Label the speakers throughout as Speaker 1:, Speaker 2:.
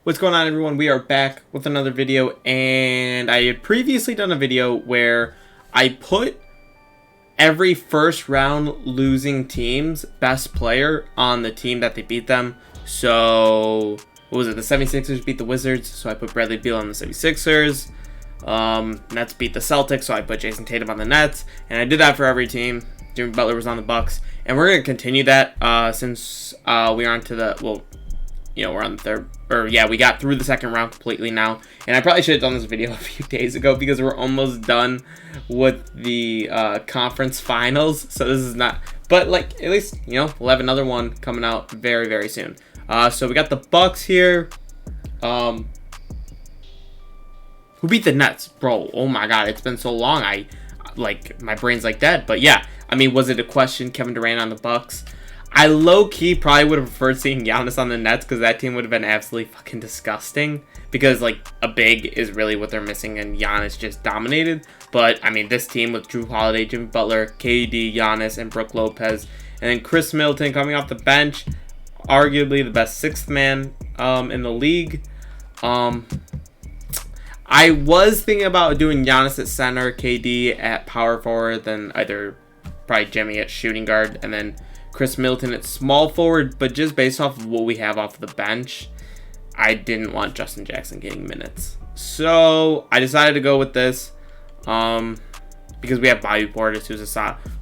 Speaker 1: What's going on, everyone? We are back with another video, and I had previously done a video where I put every first round losing team's best player on the team that they beat them. So, what was it? The 76ers beat the Wizards, so I put Bradley Beal on the 76ers. Nets beat the Celtics, so I put Jason Tatum on the Nets, and I did that for every team. Jimmy Butler was on the Bucks, and we're going to continue that since we are on to the, we're on the third, we got through the second round completely now. And I probably should have done this video a few days ago because we're almost done with the conference finals. So this is not, but like, at least, we'll have another one coming out very, very soon. So we got the Bucks here. Who beat the Nets? Bro, oh my God, it's been so long. My brain's like dead. But yeah, I mean, was it a question? Kevin Durant on the Bucks? I low-key probably would have preferred seeing Giannis on the Nets because that team would have been absolutely fucking disgusting. Because, like, a big is really what they're missing and Giannis just dominated. But, I mean, this team with Drew Holiday, Jimmy Butler, KD, Giannis, and Brook Lopez. And then Chris Middleton coming off the bench. Arguably the best sixth man in the league. I was thinking about doing Giannis at center, KD at power forward, then either probably Jimmy at shooting guard, and then Chris Middleton at small forward, but just based off of what we have off the bench, I didn't want Justin Jackson getting minutes. So I decided to go with this because we have Bobby Portis,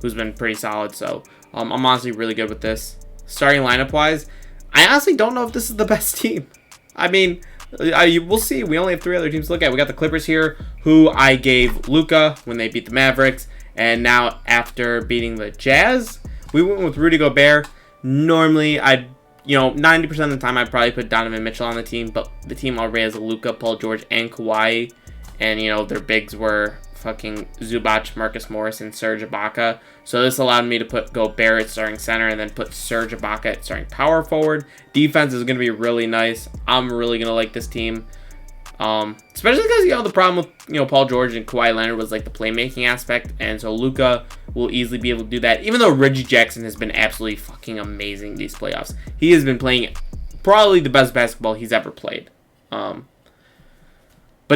Speaker 1: who's been pretty solid. So I'm honestly really good with this. Starting lineup wise, I honestly don't know if this is the best team. I mean, we'll see. We only have three other teams to look at. We got the Clippers here, who I gave Luka when they beat the Mavericks, and now after beating the Jazz, we went with Rudy Gobert. Normally, 90% of the time, I'd probably put Donovan Mitchell on the team, but the team already has Luka, Paul George, and Kawhi, and, their bigs were fucking Zubac, Marcus Morris, and Serge Ibaka. So this allowed me to put Gobert at starting center and then put Serge Ibaka at starting power forward. Defense is going to be really nice. I'm really going to like this team. Especially because, the problem with, Paul George and Kawhi Leonard was, like, the playmaking aspect. And so Luka will easily be able to do that. Even though Reggie Jackson has been absolutely fucking amazing these playoffs. He has been playing probably the best basketball he's ever played. But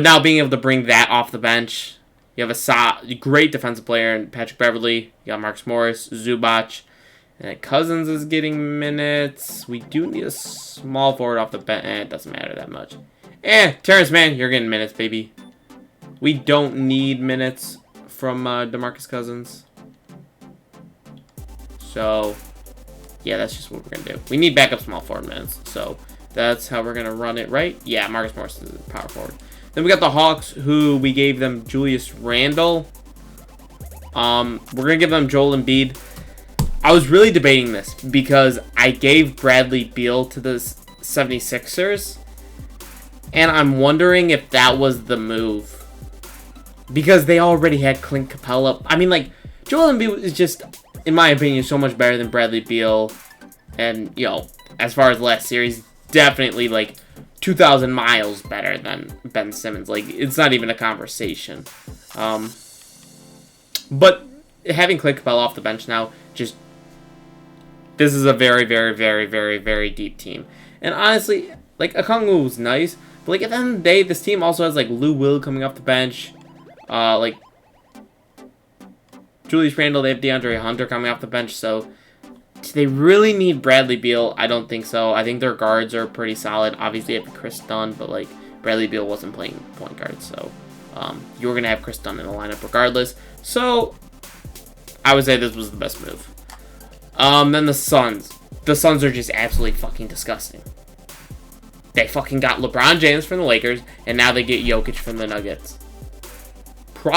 Speaker 1: now being able to bring that off the bench, you have a great defensive player in Patrick Beverley. You got Marcus Morris, Zubac. And Cousins is getting minutes. We do need a small forward off the bench. It doesn't matter that much. Terrence Mann, you're getting minutes, baby. We don't need minutes from DeMarcus Cousins. So, yeah, that's just what we're going to do. We need backup small forward minutes. So, that's how we're going to run it, right? Yeah, Marcus Morris is power forward. Then we got the Hawks, who we gave them Julius Randle. We're going to give them Joel Embiid. I was really debating this because I gave Bradley Beal to the 76ers. And I'm wondering if that was the move. Because they already had Clint Capella. I mean, like, Joel Embiid is just, in my opinion, so much better than Bradley Beal. And, as far as last series, definitely, like, 2,000 miles better than Ben Simmons. Like, it's not even a conversation. But having Clint Capella off the bench now, this is a very, very, very, very, very deep team. And honestly, like, Okongwu was nice. But, like, at the end of the day, this team also has, like, Lou Will coming off the bench. Like, Julius Randle, they have DeAndre Hunter coming off the bench. So, do they really need Bradley Beal? I don't think so. I think their guards are pretty solid. Obviously, they have Chris Dunn, but, like, Bradley Beal wasn't playing point guard. So, you were going to have Chris Dunn in the lineup regardless. So, I would say this was the best move. Then the Suns. The Suns are just absolutely fucking disgusting. They fucking got LeBron James from the Lakers, and now they get Jokic from the Nuggets. I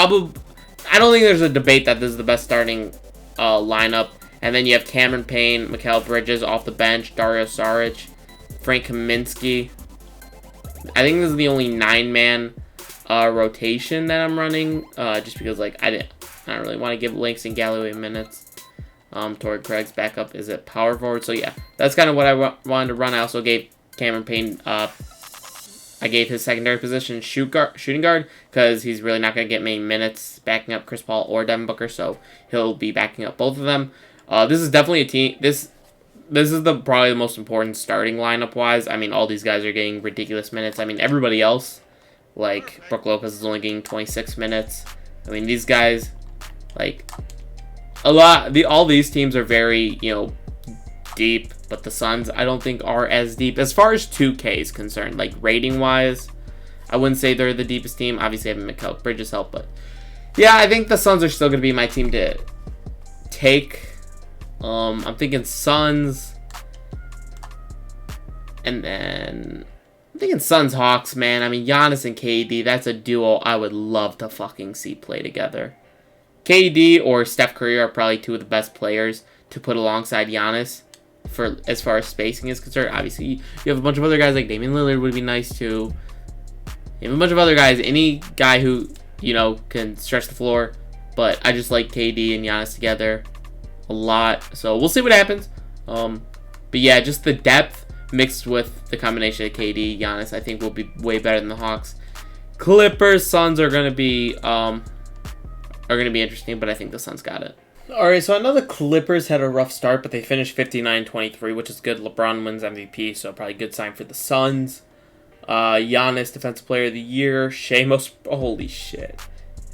Speaker 1: don't think there's a debate that this is the best starting lineup. And then you have Cameron Payne, Mikal Bridges off the bench, Dario Saric, Frank Kaminsky. I think this is the only 9-man rotation that I'm running, just because, like, I don't really want to give Langston Galloway minutes. Torrey Craig's backup is at power forward. So, yeah, that's kind of what I wanted to run. I also gave Cameron Payne, I gave his secondary position shooting guard because he's really not going to get many minutes backing up Chris Paul or Devin Booker, so he'll be backing up both of them. This is definitely a team. this is probably the most important starting lineup wise. I mean, all these guys are getting ridiculous minutes. I mean, everybody else, like Brook Lopez, is only getting 26 minutes. I mean, these guys, like all these teams are very, you know, deep, but the Suns I don't think are as deep as far as 2K is concerned. Like rating wise, I wouldn't say they're the deepest team. Obviously, having Mikal Bridges help, but yeah, I think the Suns are still going to be my team to take. I'm thinking Suns, and then I'm thinking Suns Hawks, man. I mean, Giannis and KD, that's a duo I would love to fucking see play together. KD or Steph Curry are probably two of the best players to put alongside Giannis for as far as spacing is concerned. Obviously, you have a bunch of other guys like Damian Lillard would be nice too. You have a bunch of other guys, any guy who, you know, can stretch the floor, but I just like KD and Giannis together a lot, so we'll see what happens. But yeah, just the depth mixed with the combination of KD, Giannis, I think will be way better than the Hawks. Clippers, Suns are gonna be interesting, but I think the Suns got it. All right, so I know the Clippers had a rough start, but they finished 59-23, which is good. LeBron wins MVP, so probably a good sign for the Suns. Giannis, Defensive Player of the Year. Holy shit.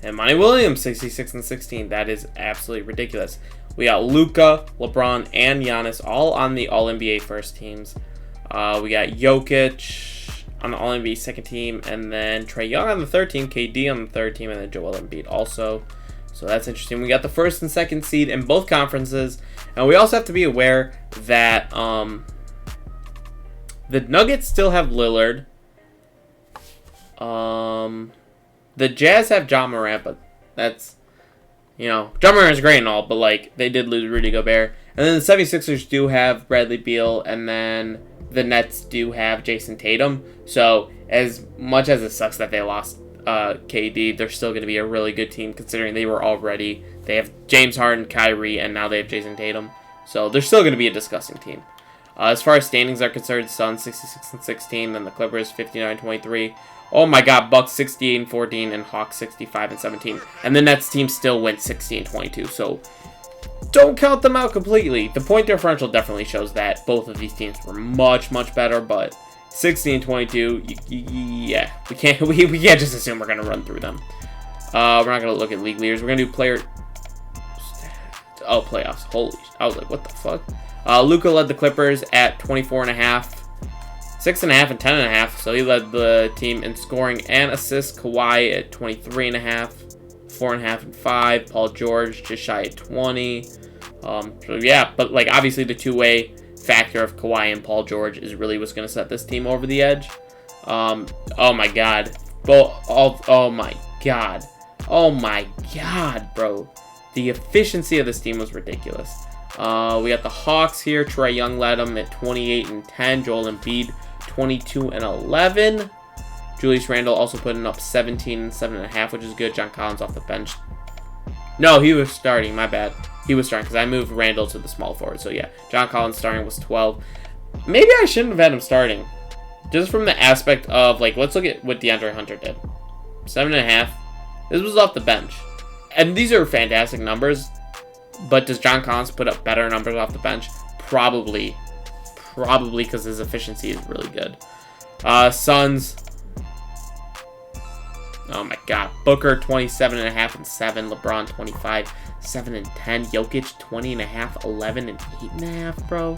Speaker 1: And Monty Williams, 66-16. That is absolutely ridiculous. We got Luka, LeBron, and Giannis all on the All-NBA first teams. We got Jokic on the All-NBA second team, and then Trae Young on the third team, KD on the third team, and then Joel Embiid also. So that's interesting. We got the first and second seed in both conferences, and we also have to be aware that the Nuggets still have Lillard. The Jazz have Ja Morant, but that's, you know, Ja Morant is great and all, but like they did lose Rudy Gobert. And then the 76ers do have Bradley Beal, and then the Nets do have Jason Tatum. So as much as it sucks that they lost KD, they're still going to be a really good team considering they have James Harden, Kyrie, and now they have Jason Tatum. So they're still going to be a disgusting team. As far as standings are concerned, Suns 66-16, then the Clippers 59-23. Oh my god, Bucks 68-14, and Hawks 65-17. And the Nets team still went 60-22, so don't count them out completely. The point differential definitely shows that both of these teams were much, much better, but 60-22, yeah, we can't just assume we're gonna run through them. We're not gonna look at league leaders. We're gonna do playoffs. Holy, I was like, what the fuck? Luka led the Clippers at 24.5, 6.5, and 10.5. So he led the team in scoring and assists. Kawhi at 23.5, 4.5, and 5. Paul George just shy at 20. So yeah, but like obviously the two-way factor of Kawhi and Paul George is really what's going to set this team over the edge. Oh my god. Oh my god, bro. The efficiency of this team was ridiculous. We got the Hawks here. Trae Young led them at 28 and 10. Joel Embiid 22 and 11. Julius Randle also putting up 17 and 7.5, which is good. John Collins off the bench. No, he was starting. My bad. He was starting because I moved Randle to the small forward. So yeah, John Collins starting was 12. Maybe I shouldn't have had him starting, just from the aspect of like, let's look at what DeAndre Hunter did. 7.5. This was off the bench, and these are fantastic numbers. But does John Collins put up better numbers off the bench? Probably because his efficiency is really good. Suns. Oh my god. Booker 27.5 and 7. LeBron 25, 7 and 10. Jokic 20.5, 11 and 8.5, bro.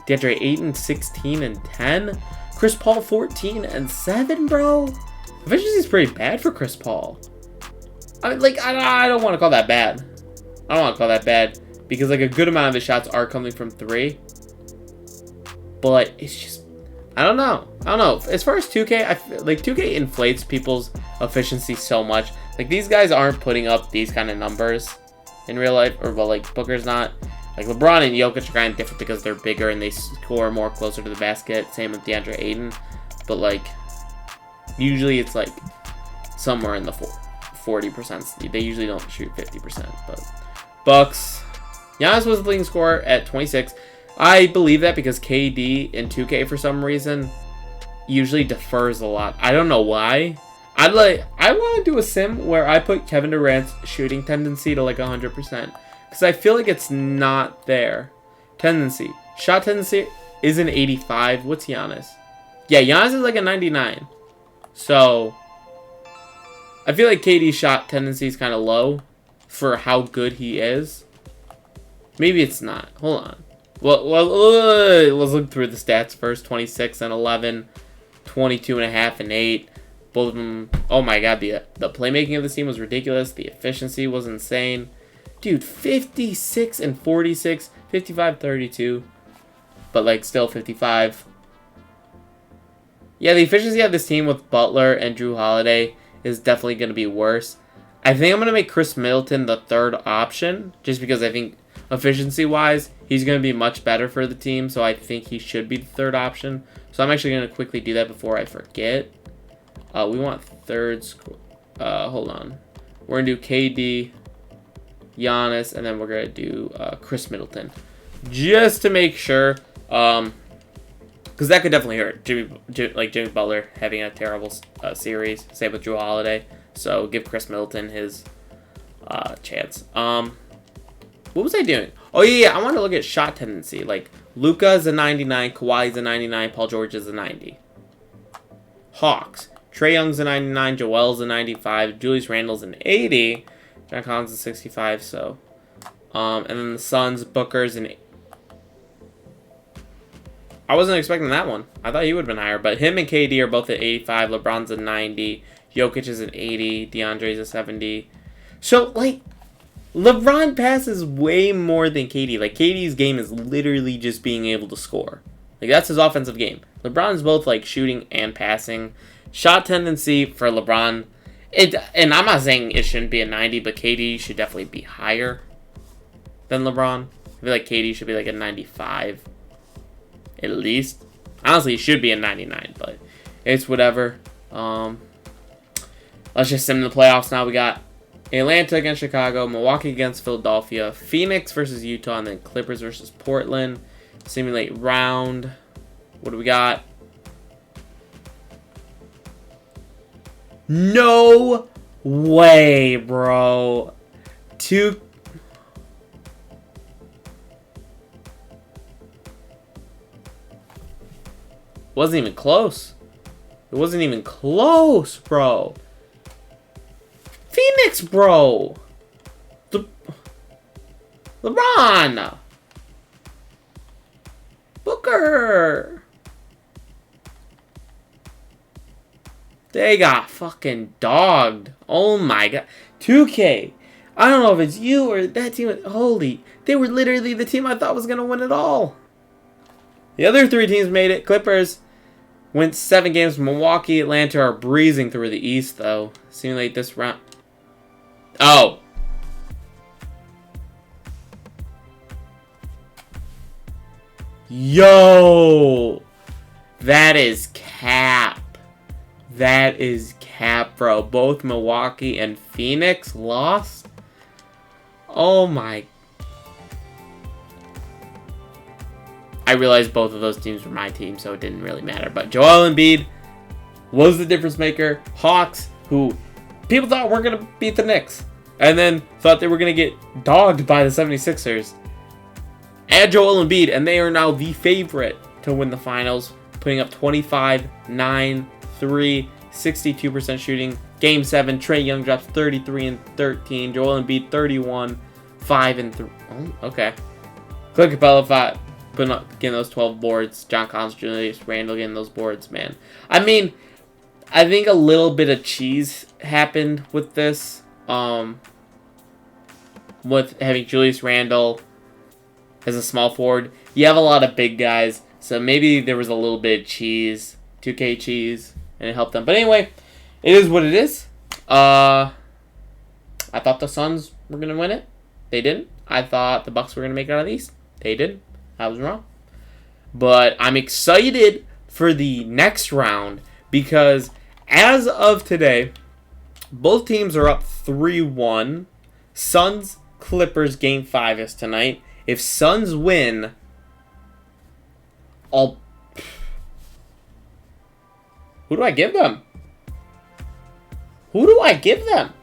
Speaker 1: DeAndre 8 and 16 and 10. Chris Paul 14 and 7, bro. Efficiency is pretty bad for Chris Paul. I don't want to call that bad. I don't want to call that bad because like a good amount of his shots are coming from 3. But it's just, I don't know. As far as 2K, I feel like 2K inflates people's efficiency so much. Like these guys aren't putting up these kind of numbers in real life, or well, like Booker's not. Like LeBron and Jokic are kind of different because they're bigger and they score more closer to the basket. Same with DeAndre Ayton. But like usually it's like somewhere in the 40%. They usually don't shoot 50%, but Bucks. Giannis was the leading scorer at 26. I believe that because KD in 2K for some reason usually defers a lot. I don't know why. I want to do a sim where I put Kevin Durant's shooting tendency to like 100% because I feel like it's not there. Tendency Shot tendency is an 85. What's Giannis? Yeah, Giannis is like a 99. So, I feel like KD's shot tendency is kind of low for how good he is. Maybe it's not. Hold on. Well, let's look through the stats first. 26 and 11, 22 and a half and 8. Both of them. Oh my god, the playmaking of this team was ridiculous. The efficiency was insane. Dude, 56 and 46, 55, 32. But like still 55. Yeah, the efficiency of this team with Butler and Drew Holiday is definitely going to be worse. I think I'm going to make Chris Middleton the third option, just because I think efficiency-wise, he's going to be much better for the team, so I think he should be the third option. So I'm actually going to quickly do that before I forget. We want thirds. Hold on. We're going to do KD, Giannis, and then we're going to do Chris Middleton. Just to make sure. Because that could definitely hurt. Jimmy Butler having a terrible series. Same with Drew Holiday. So give Chris Middleton his chance. What was I doing? Oh, yeah. I want to look at shot tendency. Like, Luka is a 99. Kawhi is a 99. Paul George is a 90. Hawks. Trae Young's a 99. Joel's a 95. Julius Randle's an 80. John Collins is 65. So, and then the Suns, Booker's an 80. I wasn't expecting that one. I thought he would have been higher. But him and KD are both at 85. LeBron's a 90. Jokic is an 80. DeAndre's a 70. So, like, LeBron passes way more than KD. Like, KD's game is literally just being able to score. Like, that's his offensive game. LeBron's both, like, shooting and passing. Shot tendency for LeBron. And I'm not saying it shouldn't be a 90, but KD should definitely be higher than LeBron. I feel like KD should be, like, a 95. At least. Honestly, it should be a 99, but it's whatever. Let's just sim the playoffs now. We got Atlanta against Chicago, Milwaukee against Philadelphia, Phoenix versus Utah, and then Clippers versus Portland. Simulate round. What do we got? No way, bro. Wasn't even close. It wasn't even close, bro. Phoenix, bro. LeBron. Booker. They got fucking dogged. Oh my god. 2K. I don't know if it's you or that team. Holy. They were literally the team I thought was going to win it all. The other three teams made it. Clippers went 7 games. Milwaukee, Atlanta are breezing through the East, though. Simulate this round. Oh. Yo. That is cap. That is cap, bro. Both Milwaukee and Phoenix lost. Oh my. I realized both of those teams were my team, so it didn't really matter. But Joel Embiid was the difference maker. Hawks, who people thought weren't going to beat the Knicks, and then thought they were going to get dogged by the 76ers. Add Joel Embiid, and they are now the favorite to win the finals, putting up 25, 9, 3, 62% shooting. Game 7, Trae Young drops 33 and 13. Joel Embiid 31, 5 and 3. Oh, okay. Clint Capella 5. Putting up, getting those 12 boards. John Collins, Julius Randle getting those boards, man. I mean, I think a little bit of cheese happened with this. With having Julius Randle as a small forward. You have a lot of big guys, so maybe there was a little bit of cheese. 2K cheese, and it helped them. But anyway, it is what it is. I thought the Suns were going to win it. They didn't. I thought the Bucks were going to make it out of the East. They didn't. I was wrong. But I'm excited for the next round because as of today, both teams are up 3-1. Suns Clippers game 5 is tonight. If Suns win, who do I give them? Who do I give them?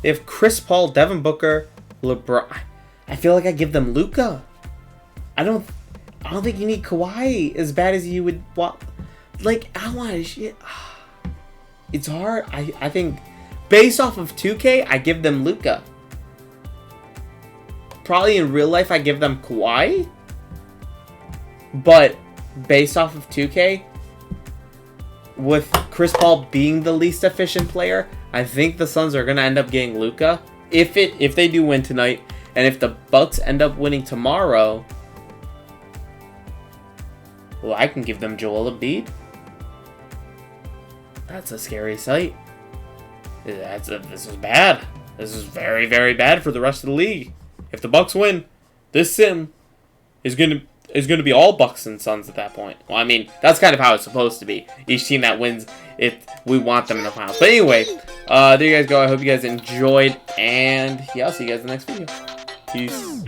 Speaker 1: If Chris Paul, Devin Booker, LeBron, I feel like I give them Luka. I don't think you need Kawhi as bad as you would want. Like, I want to shit. It's hard. I think based off of 2K, I give them Luka. Probably in real life, I give them Kawhi. But based off of 2K, with Chris Paul being the least efficient player, I think the Suns are gonna end up getting Luka. If they do win tonight, and if the Bucks end up winning tomorrow, well, I can give them Joel Embiid. That's a scary sight. This is bad. This is very, very bad for the rest of the league. If the Bucks win, this sim is gonna be all Bucks and Suns at that point. Well, I mean, that's kind of how it's supposed to be. Each team that wins, if we want them in the finals. But anyway, there you guys go. I hope you guys enjoyed, and yeah, I'll see you guys in the next video. Peace.